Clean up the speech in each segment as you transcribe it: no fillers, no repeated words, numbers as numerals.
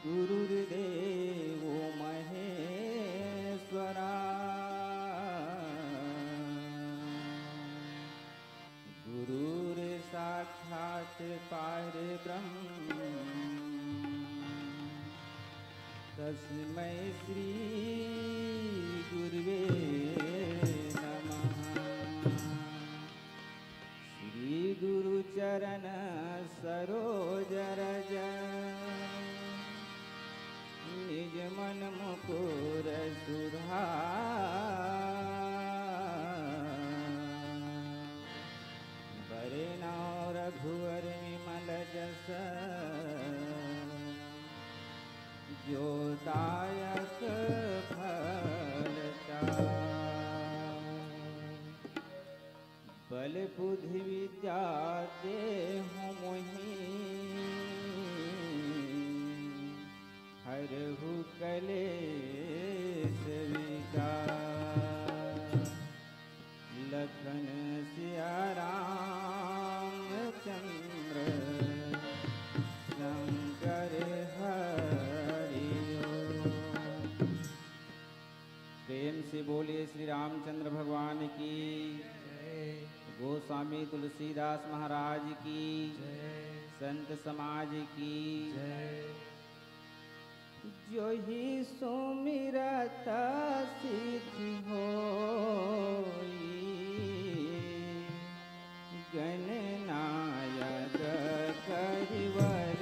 गुरुर्देवो महेश्वरा गुरुर्साक्षात् परब्रह्म तस्मै श्री गुरुवे नमः। श्री गुरुचरण सरोज रज निज मन मुकुर सुधार बरनौ रघुवर विमल जस जो दायक फलचार। बल बुद्धि विद्या देहु मोहि हरहु कलेश विकार। लखन सिया रामचंद्र शंकर हरि ओम। प्रेम से बोलिए श्री रामचंद्र भगवान की जय। गोस्वामी तुलसीदास महाराज की जय। संत समाज की जय। जो ही सुमिरत सिद्धि होई गणनायक करिवर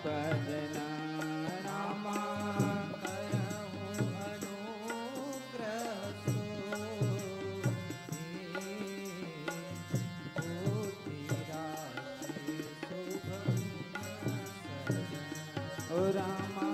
बदना। रामा करहु अनुग्रह ओ रामा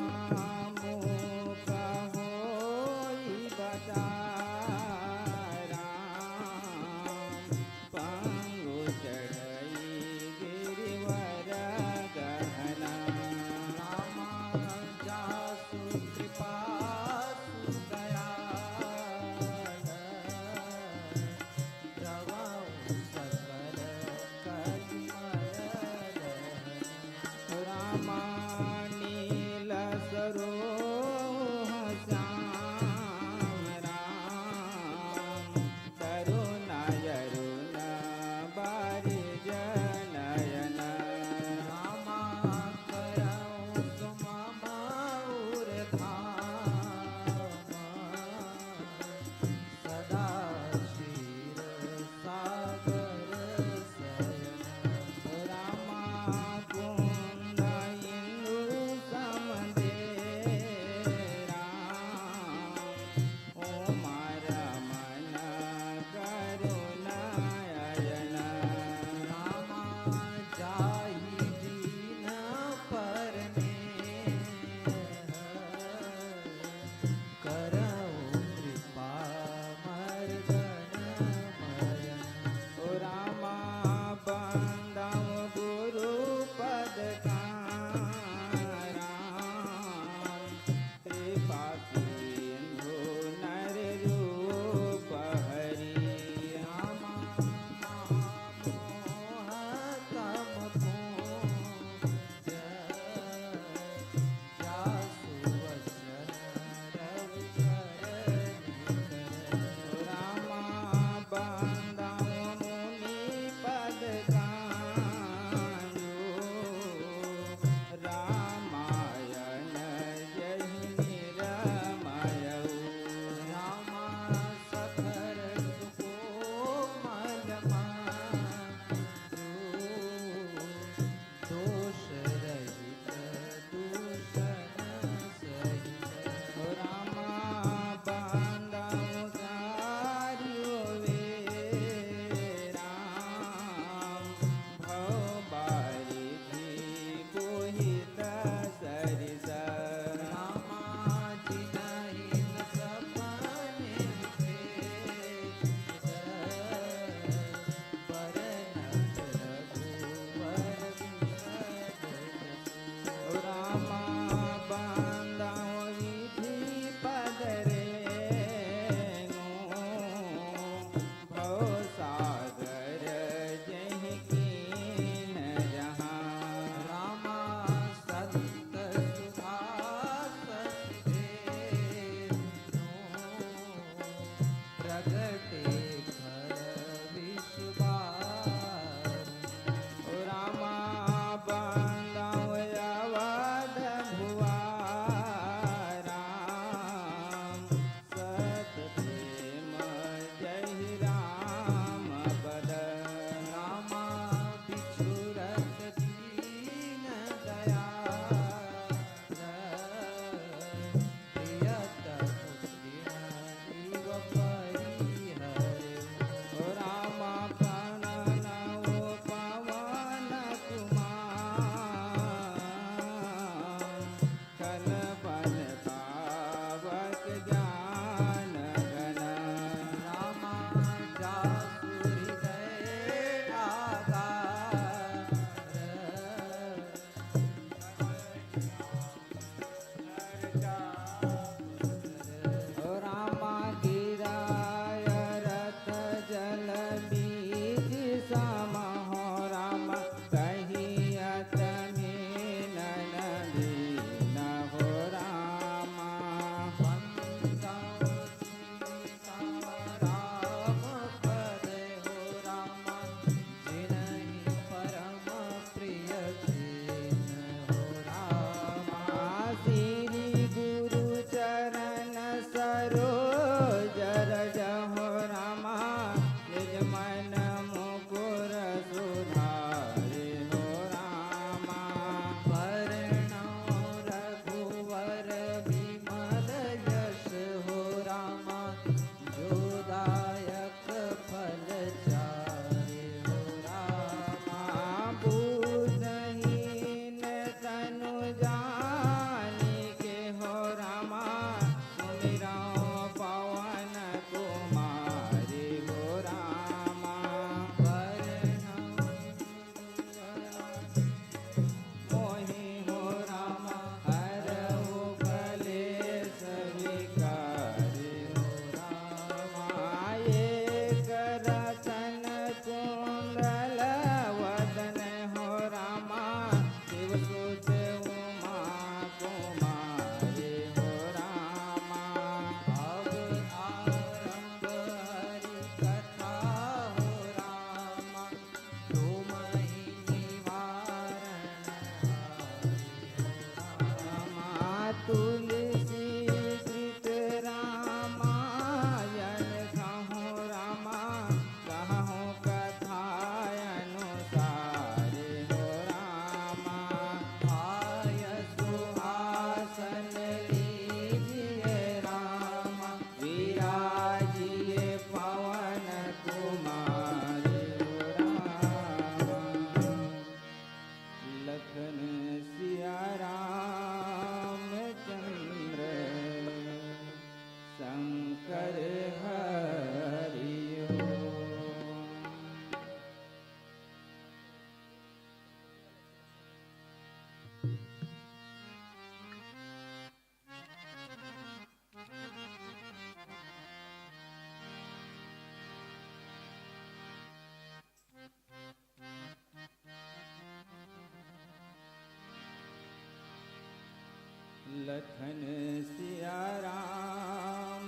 लखन सिया रामचंद्र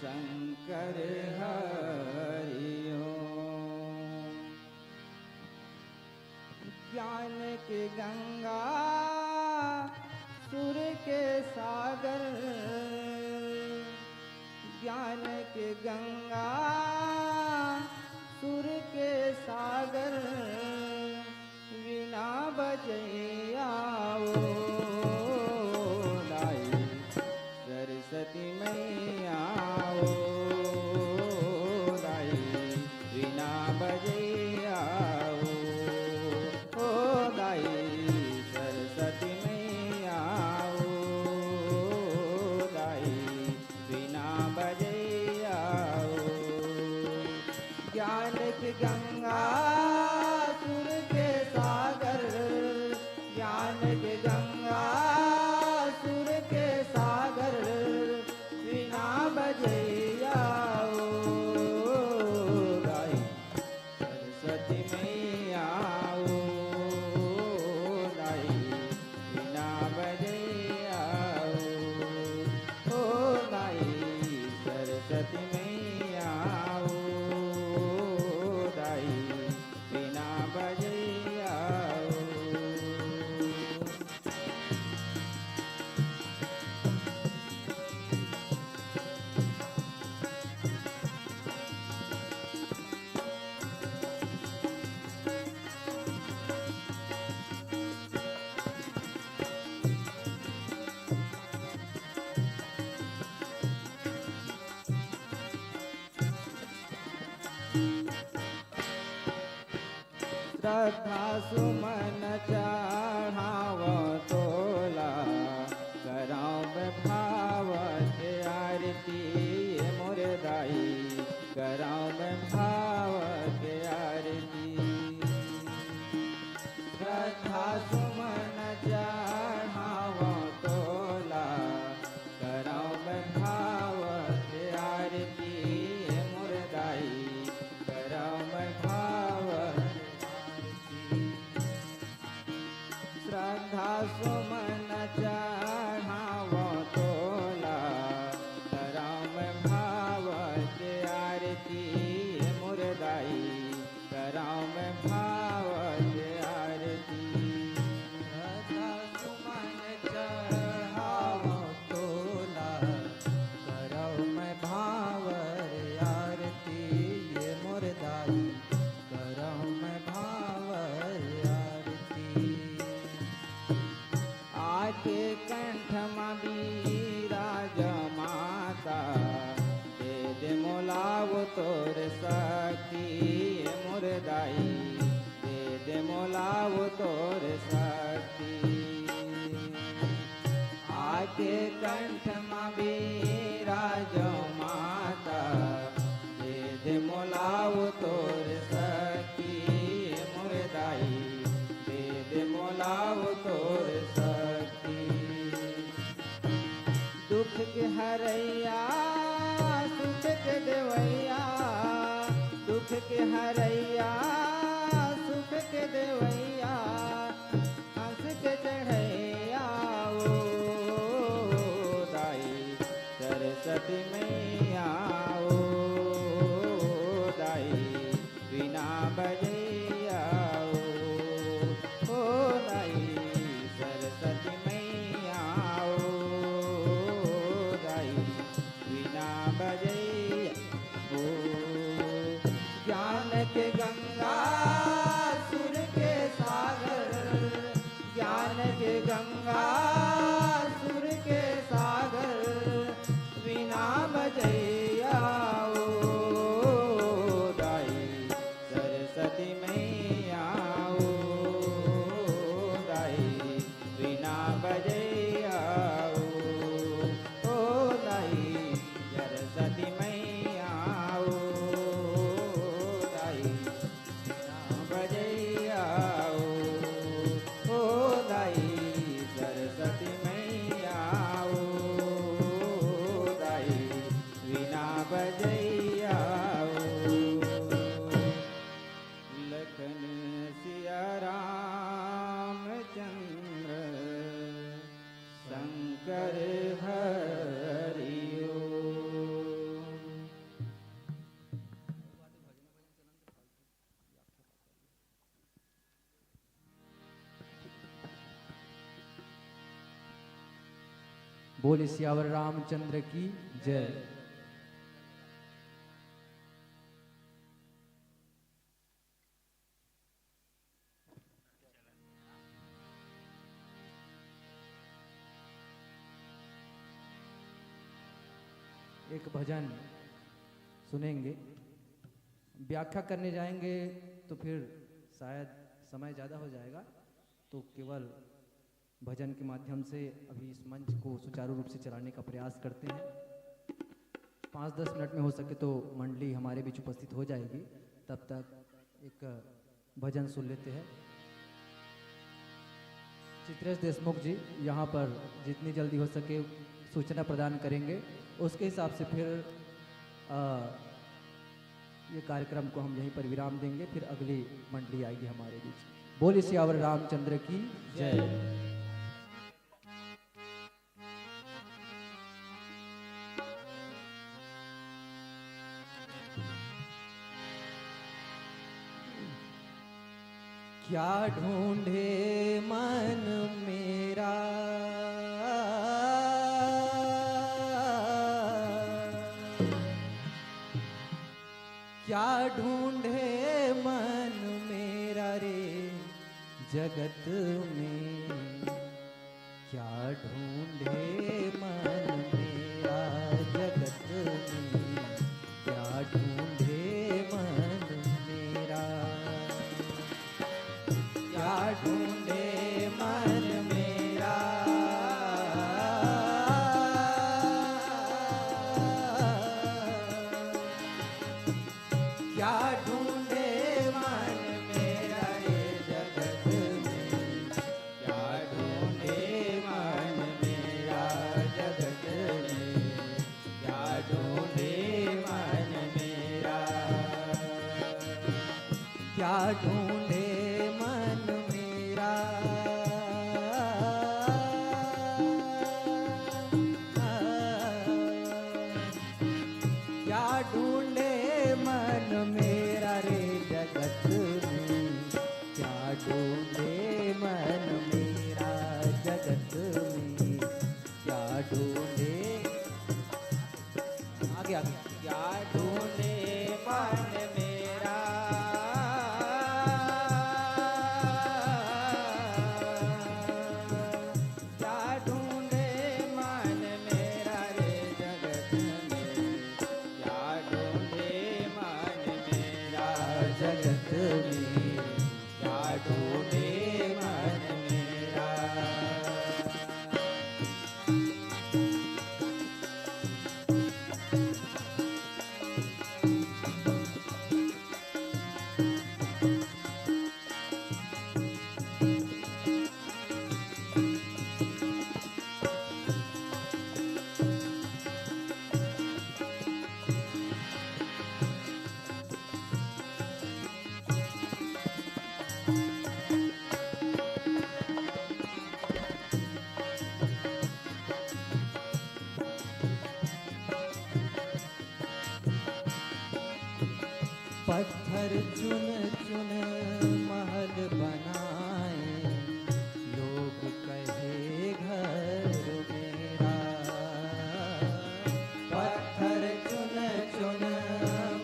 शंकर हरि ओम। ज्ञान के गंगा सुर के सागर, ज्ञान के गंगा सुर के सागर, वीणा बजैया ओ लाई सरस्वती मैया ओ लाई वीणा बजैया ओ लाई सरस्वती मैया ओ लाई वीणा बजैया ओ। ज्ञान की गंगा सुर के सागर, ज्ञान की गंगा सुर के सागर, वीणा बजैया ओ लाई सरस्वती मैया ओ लाई वीणा बजैया ओ लाई सरस्वती मैया ओ लाई वीणा बजैया ओ। श्रद्धा सुमन चढ़ाव तोला, कराव भाव के आरती मोर दाई, कराव भाव के आरती। श्रद्धा सुमन चढ़ाव तोला, कराव भाव के आरती मोर दाई, कराव भाव। श्रद्धा सुमन चढ़ाव तोला, कराव भाव के आरती मोर दाई, कराव भाव के आरती। श्रद्धा सुमन चढ़ाव तोला, कराव भाव आरती मोर दाई, कराव भाव आरती। आके कंठ बीराज माता, दे दे मोलाव तोर शक्ति मोर दाई, दे दे मोलाव तोर शक्ति। आके कंठ बीराज माता, दे दे मोलाव तोर शक्ति मोर दाई, दे दे मोलाव तोर शक्ति। दुख के हरैया सुख के देवैया, दुख के हरैया सुख के देवैया, हंस के चढ़ैया ओ दाई सरस्वती मैया ओ दाई वीणा बजैया ओ दाई सरस्वती मैया ओ दाई वीणा बजैया ओ। ज्ञान के गंगा सुर के सागर, ज्ञान के गंगा सुर के सागर, वीणा बजैया ओ दाई सरस्वती मैया ओ दाई वीणा बजैया ओ दाई सरस्वती मैया ओ दाई वीणा बजैया ओ दाई सरस्वती बोले सियावर रामचंद्र की जय। एक भजन सुनेंगे, व्याख्या करने जाएंगे तो फिर शायद समय ज़्यादा हो जाएगा, तो केवल भजन के माध्यम से अभी इस मंच को सुचारू रूप से चलाने का प्रयास करते हैं। 5-10 मिनट में हो सके तो मंडली हमारे बीच उपस्थित हो जाएगी, तब तक एक भजन सुन लेते हैं। चित्रेश देशमुख जी यहाँ पर जितनी जल्दी हो सके सूचना प्रदान करेंगे, उसके हिसाब से फिर ये कार्यक्रम को हम यहीं पर विराम देंगे, फिर अगली मंडली आएगी हमारे बीच। बोले सियावर रामचंद्र की जय। क्या ढूंढे मन मेरा क्या ढूंढे मन मेरा रे जगत में, क्या ढूंढे मन मेरा जगत में, क्या ढूंढे मन मेरा, क्या ढूंढे मन मेरा, क्या ढूंढे मन मेरा रे जगत में, क्या ढूंढे मन मेरा जगत में, क्या ढूंढे मन मेरा, क्या ढूंढे मन मेरा, क्या ढूंढे मन मेरा रे जगत में, क्या ढूंढे मन मेरा जगत में, क्या ढूंढे आगे आगे, क्या ढूंढे मन मेरा, क्या ढूंढे मन मेरा रे जगत में, क्या ढूंढे मन मेरा जगत में, क्या ढूंढे मन मेरा। पत्थर चुन चुन महल बनाए, लोग कहे घर मेरा, पत्थर चुन चुन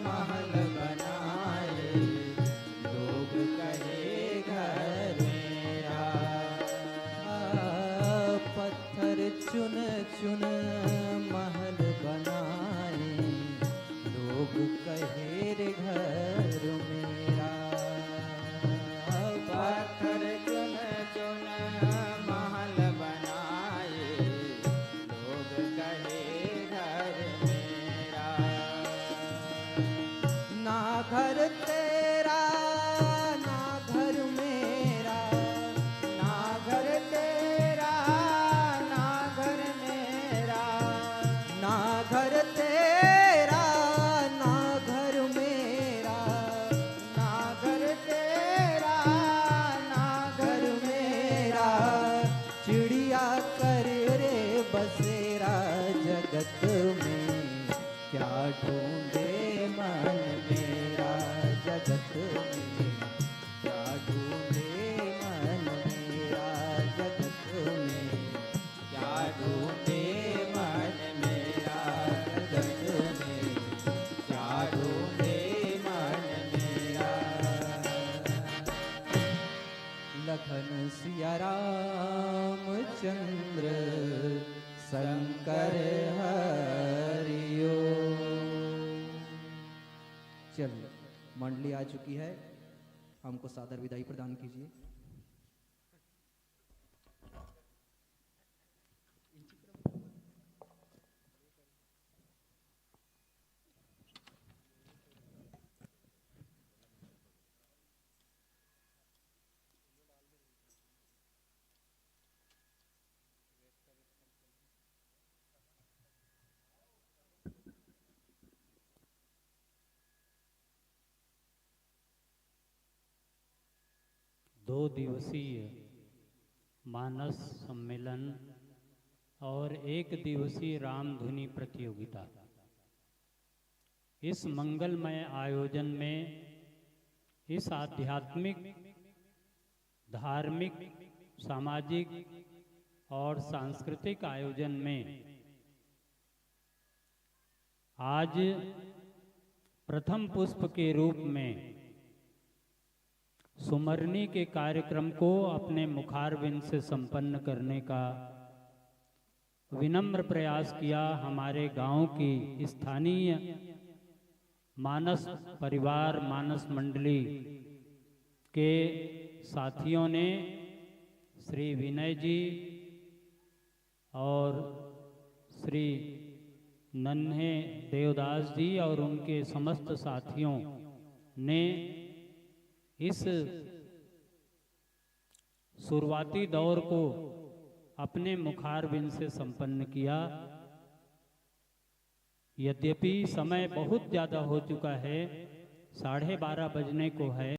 महल बनाए, लोग कहे घर मेरा, पत्थर चुन चुन महल बनाए, लोग कहे रे घर मेरा, पत्थर चुन चुन महल बनाए, लोग कहे घर मेरा, ना घर तेरा ना घर मेरा, ना घर तेरा ना घर मेरा, ना घर तेरा ना घर मेरा, ना घर तेरा ना घर मेरा, चिड़िया कर रे बसेरा जगत में, क्या ढूंढे मन मेरा जगत में, क्या ढूंढे मन मेरा जगत में, क्या ढूंढे सिया रामचंद्र शंकर हरिओ। चलिए, मंडली आ चुकी है, हमको सादर विदाई प्रदान कीजिए। दो दिवसीय मानस सम्मेलन और एक दिवसीय रामधुनी प्रतियोगिता। इस मंगलमय आयोजन में इस आध्यात्मिक, धार्मिक, सामाजिक और सांस्कृतिक आयोजन में आज प्रथम पुष्प के रूप में सुमरनी के कार्यक्रम को अपने मुखारविंद से संपन्न करने का विनम्र प्रयास किया हमारे गांव की स्थानीय मानस परिवार, मानस मंडली के साथियों ने। श्री विनय जी और श्री नन्हे देवदास जी और उनके समस्त साथियों ने इस शुरुआती दौर को अपने मुखारविंद से संपन्न किया। यद्यपि समय बहुत ज़्यादा हो चुका है, 12:30 बजने को है।